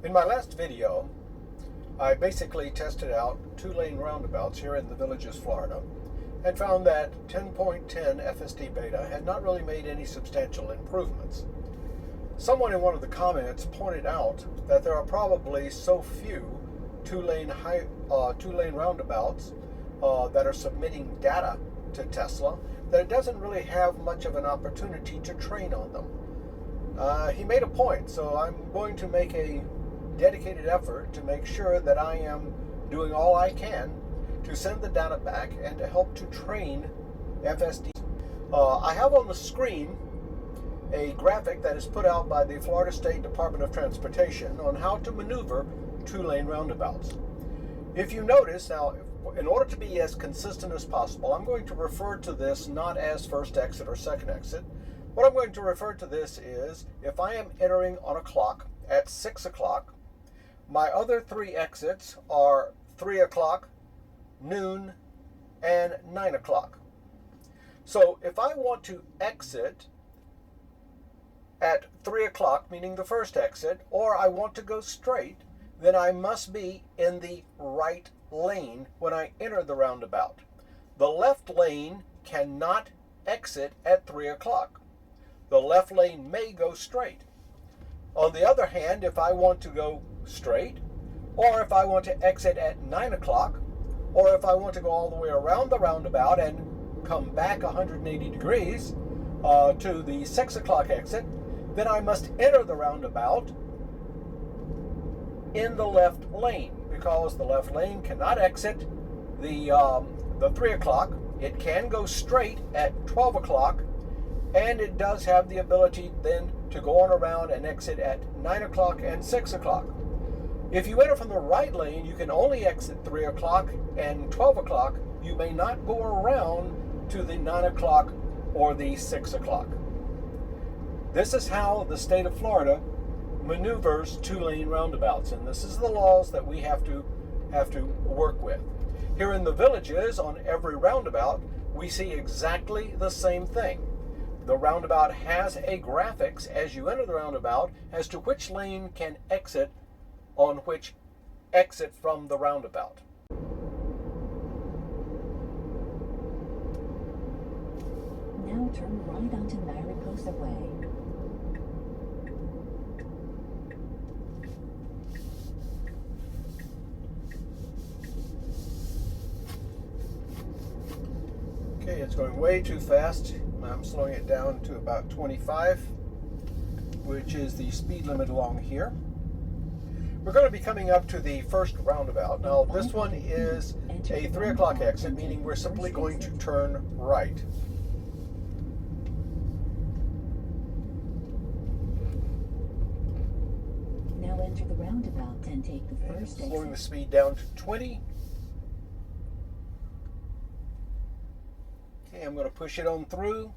In my last video, I basically tested out two-lane roundabouts here in the Villages, Florida, and found that 10.10 FSD Beta had not really made any substantial improvements. Someone in one of the comments pointed out that there are probably so few two-lane roundabouts that are submitting data to Tesla that it doesn't really have much of an opportunity to train on them. He made a point, so I'm going to make a dedicated effort to make sure that I am doing all I can to send the data back and to help to train FSD. I have on the screen a graphic that is put out by the Florida State Department of Transportation on how to maneuver two-lane roundabouts. If you notice, now, in order to be as consistent as possible, I'm going to refer to this not as first exit or second exit. What I'm going to refer to this is if I am entering on a clock at 6 o'clock, my other three exits are 3 o'clock, noon, and 9 o'clock. So if I want to exit at 3 o'clock, meaning the first exit, or I want to go straight, then I must be in the right lane when I enter the roundabout. The left lane cannot exit at 3 o'clock. The left lane may go straight. On the other hand, if I want to go straight, or if I want to exit at 9 o'clock, or if I want to go all the way around the roundabout and come back 180 degrees to the 6 o'clock exit, then I must enter the roundabout in the left lane, because the left lane cannot exit the 3 o'clock. It can go straight at 12 o'clock, and it does have the ability then to go on around and exit at 9 o'clock and 6 o'clock. If you enter from the right lane, you can only exit 3 o'clock and 12 o'clock. You may not go around to the 9 o'clock or the 6 o'clock. This is how the state of Florida maneuvers two-lane roundabouts, and this is the laws that we have to work with. Here in the Villages, on every roundabout, we see exactly the same thing. The roundabout has a graphics as you enter the roundabout as to which lane can exit on which exit from the roundabout. Now turn right onto Mariposa Way. Okay, it's going way too fast. I'm slowing it down to about 25, which is the speed limit along here. We're going to be coming up to the first roundabout. Now, this one is a 3 o'clock exit, meaning we're simply going to turn right. Now enter the roundabout and take the first exit. Slowing the speed down to 20. Okay, I'm going to push it on through.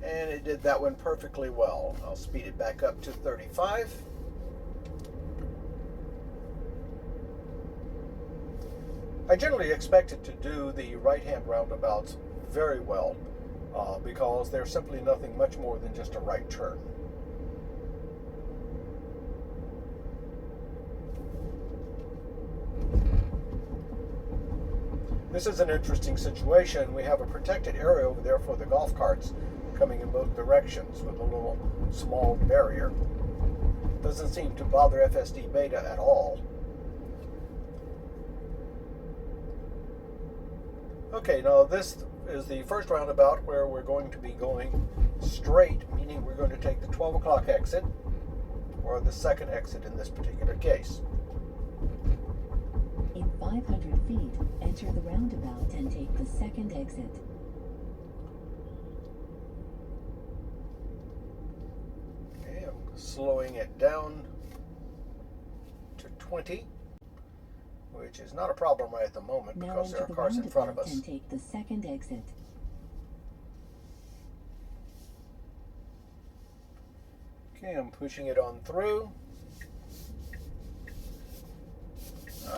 And it did that one perfectly well. I'll speed it back up to 35. I generally expect it to do the right-hand roundabouts very well because they're simply nothing much more than just a right turn. This is an interesting situation. We have a protected area over there for the golf carts coming in both directions with a little small barrier. Doesn't seem to bother FSD Beta at all. Okay, now this is the first roundabout where we're going to be going straight, meaning we're going to take the 12 o'clock exit, or the second exit in this particular case. In 500 feet, enter the roundabout and take the second exit. Okay, I'm slowing it down to 20, which is not a problem right at the moment because there are cars in front of us. And take the second exit. Okay, I'm pushing it on through.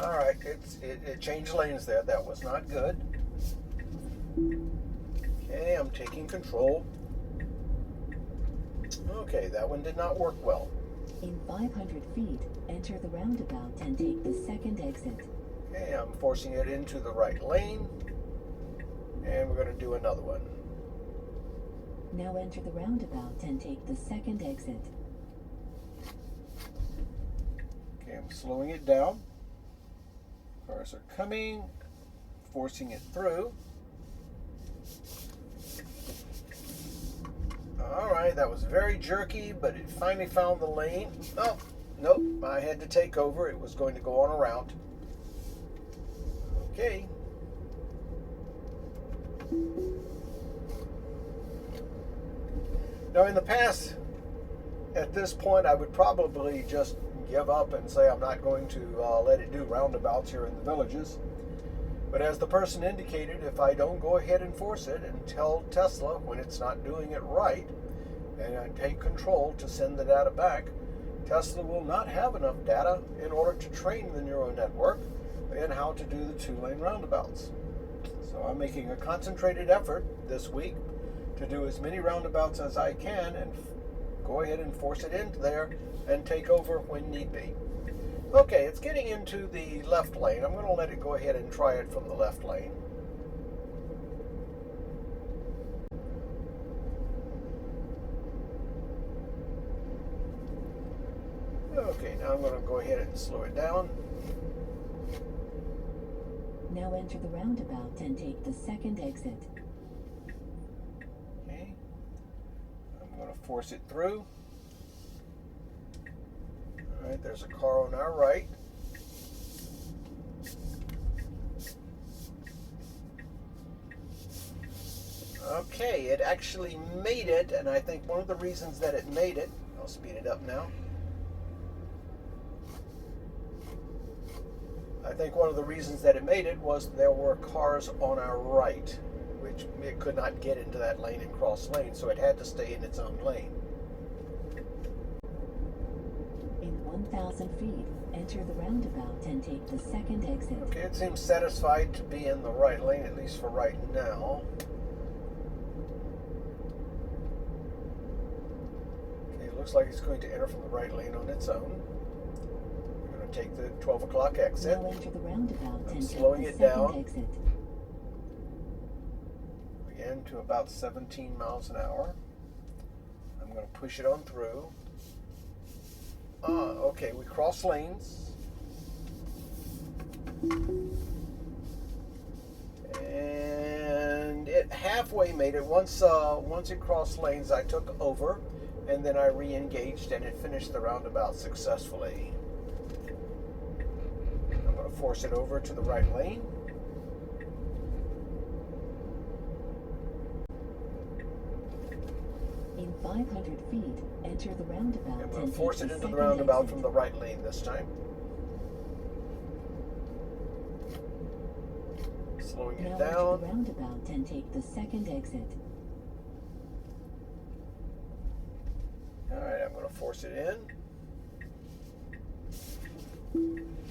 All right, it changed lanes there. That was not good. Okay, I'm taking control. Okay, that one did not work well. In 500 feet, enter the roundabout and take the second exit. Okay, I'm forcing it into the right lane. And we're going to do another one. Now enter the roundabout and take the second exit. Okay, I'm slowing it down. Cars are coming, forcing it through. All right, that was very jerky, but it finally found the lane. Oh, nope, I had to take over. It was going to go on around. Okay. Now, in the past, at this point, I would probably just give up and say I'm not going to let it do roundabouts here in the villages. But as the person indicated, if I don't go ahead and force it and tell Tesla when it's not doing it right, and I take control to send the data back, Tesla will not have enough data in order to train the neural network in how to do the two-lane roundabouts. So I'm making a concentrated effort this week to do as many roundabouts as I can and go ahead and force it into there and take over when need be. Okay, it's getting into the left lane. I'm going to let it go ahead and try it from the left lane. Okay, now I'm going to go ahead and slow it down. Now enter the roundabout and take the second exit. Okay, I'm going to force it through. All right, there's a car on our right. Okay, it actually made it, and I think one of the reasons that it made it, I'll speed it up now. I think one of the reasons that it made it was there were cars on our right, which it could not get into that lane and cross lane, so it had to stay in its own lane. In 1,000 feet, enter the roundabout and take the second exit. Okay, it seems satisfied to be in the right lane, at least for right now. Okay, it looks like it's going to enter from the right lane on its own. Take the 12 o'clock exit. Now enter the roundabout I'm and slowing take it the second down. exit. Again to about 17 miles an hour. I'm going to push it on through. Okay, we cross lanes. And it halfway made it. Once it crossed lanes, I took over, and then I re-engaged, and it finished the roundabout successfully. Force it over to the right lane. In 500 feet, enter the roundabout I'm going and to force take it the into the second roundabout exit. from the right lane this time. Slowing Now it enter the down. roundabout and take the second exit. Alright, I'm going to force it in.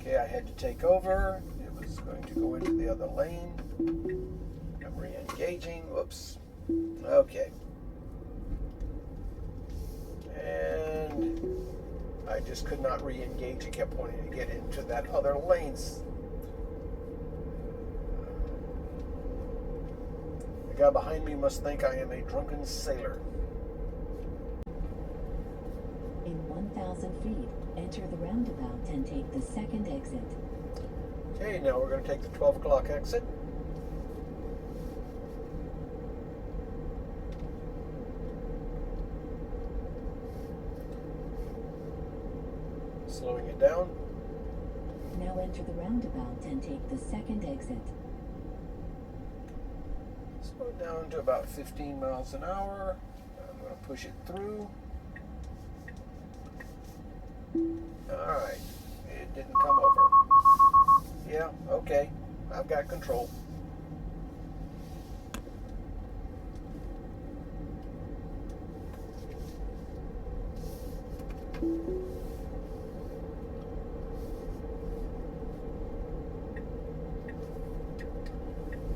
Okay, I had to take over. It was going to go into the other lane. I'm re-engaging. Whoops. Okay. And I just could not re-engage. It kept wanting to get into that other lane. The guy behind me must think I am a drunken sailor. In 1,000 feet, enter the roundabout and take the second exit. Okay, now we're going to take the 12 o'clock exit. Slowing it down. Now enter the roundabout and take the second exit. Slow it down to about 15 miles an hour. I'm going to push it through. Alright, it didn't come over. Yeah, okay, I've got control.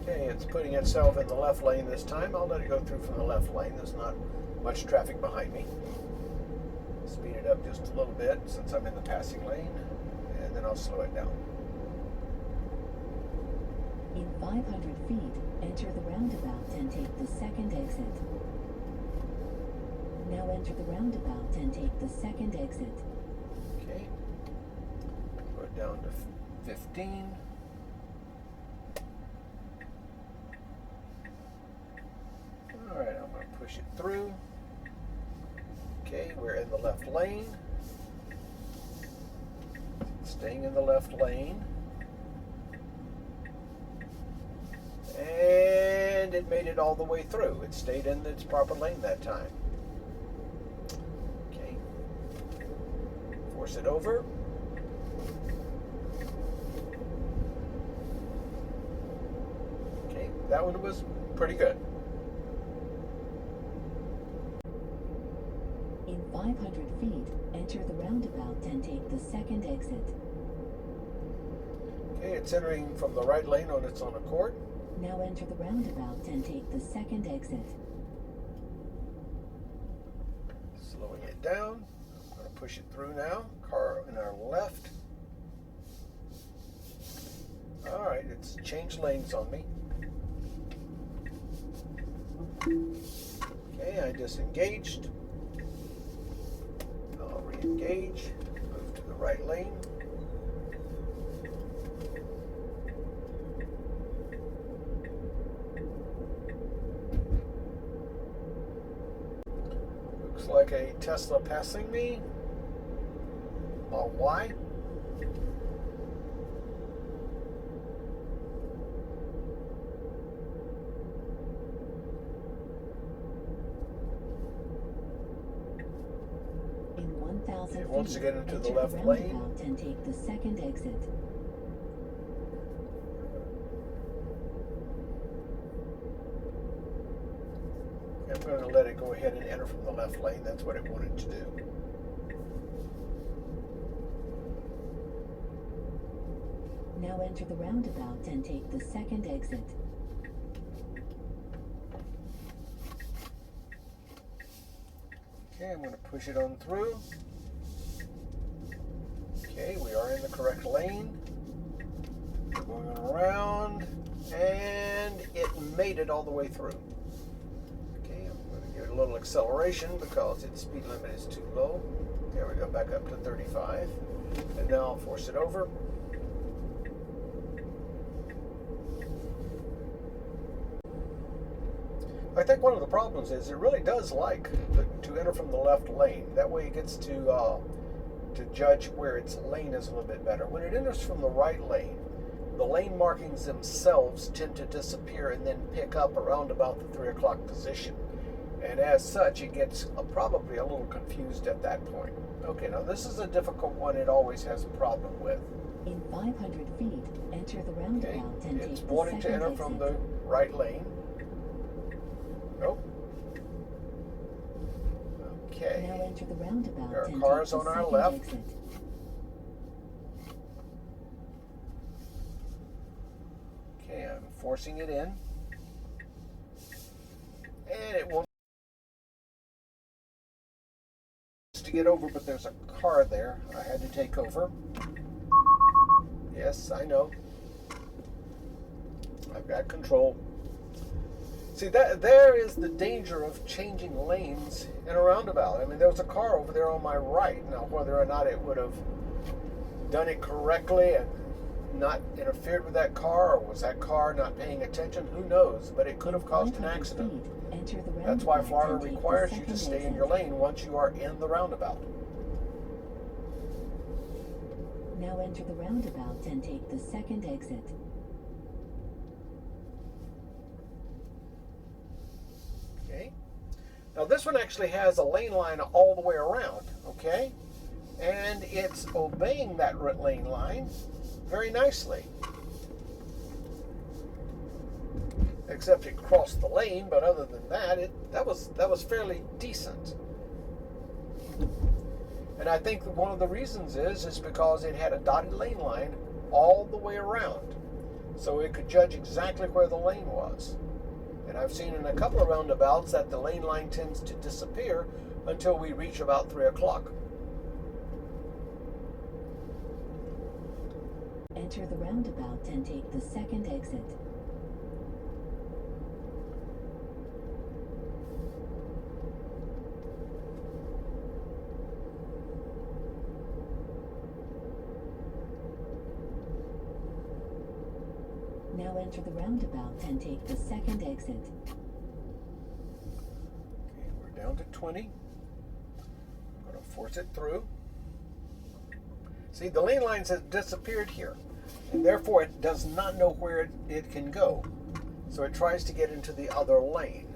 Okay, it's putting itself in the left lane this time. I'll let it go through from the left lane. There's not much traffic behind me. Speed it up just a little bit since I'm in the passing lane, and then I'll slow it down. In 500 feet, enter the roundabout and take the second exit. Now enter the roundabout and take the second exit. Okay. Go down to 15. Alright, I'm going to push it through. Okay, we're in the left lane. Staying in the left lane. And it made it all the way through. It stayed in its proper lane that time. Okay. Force it over. Okay, that one was pretty good. In 500 feet, enter the roundabout and take the second exit. Okay, it's entering from the right lane on its own accord. Now enter the roundabout and take the second exit. Slowing it down. I'm going to push it through now. Car in our left. Alright, it's changed lanes on me. Okay, I disengaged. I'll re-engage. Move to the right lane. Looks like a Tesla passing me. Why? In 1,000 It wants to feet, get into the enter left lane. roundabout and take the second exit. I'm going to let it go ahead and enter from the left lane. That's what it wanted to do. Now enter the roundabout and take the second exit. Okay, I'm going to push it on through. Okay, we are in the correct lane. We're going around, and it made it all the way through. Okay, I'm going to give it a little acceleration because its speed limit is too low. There we go, back up to 35. And now I'll force it over. I think one of the problems is it really does like to enter from the left lane. That way it gets to judge where its lane is a little bit better. When it enters from the right lane, the lane markings themselves tend to disappear and then pick up around about the 3 o'clock position. And as such, it gets probably a little confused at that point. Okay, now this is a difficult one it always has a problem with. In 500 feet, enter the roundabout Okay, and it's take the wanting second to enter exit. from the right lane. Nope. Okay. Now enter the roundabout There are and cars take the on our second left. exit. Okay, I'm forcing it in. And it wants to get over, but there's a car there. I had to take over. Yes, I know. I've got control. See, there is the danger of changing lanes in a roundabout. I mean, there was a car over there on my right. Now, whether or not it would have done it correctly and not interfered with that car, or was that car not paying attention, who knows? But it could have caused an 500 accident. feet, enter the That's why roundabout Florida and take the requires you to second stay in exit. your lane once you are in the roundabout. Now enter the roundabout and take the second exit. Okay. Now this one actually has a lane line all the way around, okay? And it's obeying that lane line very nicely. Except it crossed the lane, but other than that, that was fairly decent. And I think that one of the reasons is because it had a dotted lane line all the way around. So it could judge exactly where the lane was. And I've seen in a couple of roundabouts that the lane line tends to disappear until we reach about 3 o'clock. Enter the roundabout and take the second exit. Now enter the roundabout and take the second exit. Okay, we're down to 20. I'm going to force it through. See, the lane lines have disappeared here, and therefore it does not know where it can go. So it tries to get into the other lane.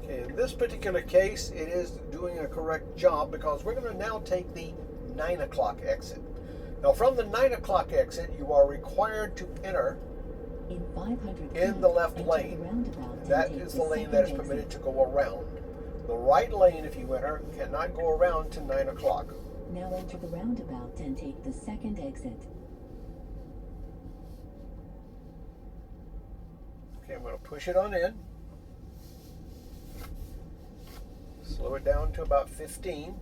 Okay, in this particular case, it is doing a correct job because we're going to now take the 9 o'clock exit. Now, from the 9 o'clock exit, you are required to enter In 500 in feet, the left enter lane. the roundabout and That take is the the lane second that is exit. permitted to go around. The right lane, if you enter, cannot go around to 9 o'clock. Now enter the roundabout and take the second exit. Okay, I'm going to push it on in. Slow it down to about 15.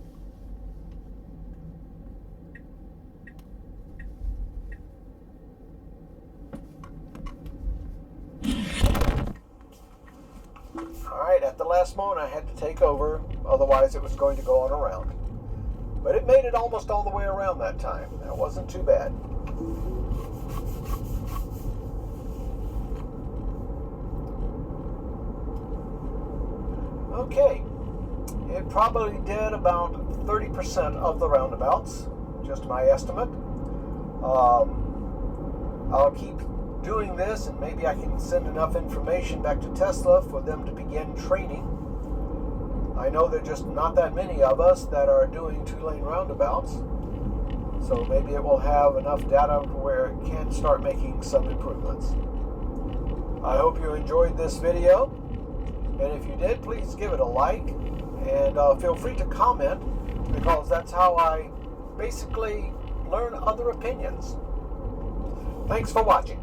Alright, at the last moment I had to take over, otherwise it was going to go on around. But it made it almost all the way around that time. That wasn't too bad. Okay, it probably did about 30% of the roundabouts, just my estimate. I'll keep doing this, and maybe I can send enough information back to Tesla for them to begin training. I know there are just not that many of us that are doing two-lane roundabouts, so maybe it will have enough data where it can start making some improvements. I hope you enjoyed this video, and if you did, please give it a like, and feel free to comment, because that's how I basically learn other opinions. Thanks for watching.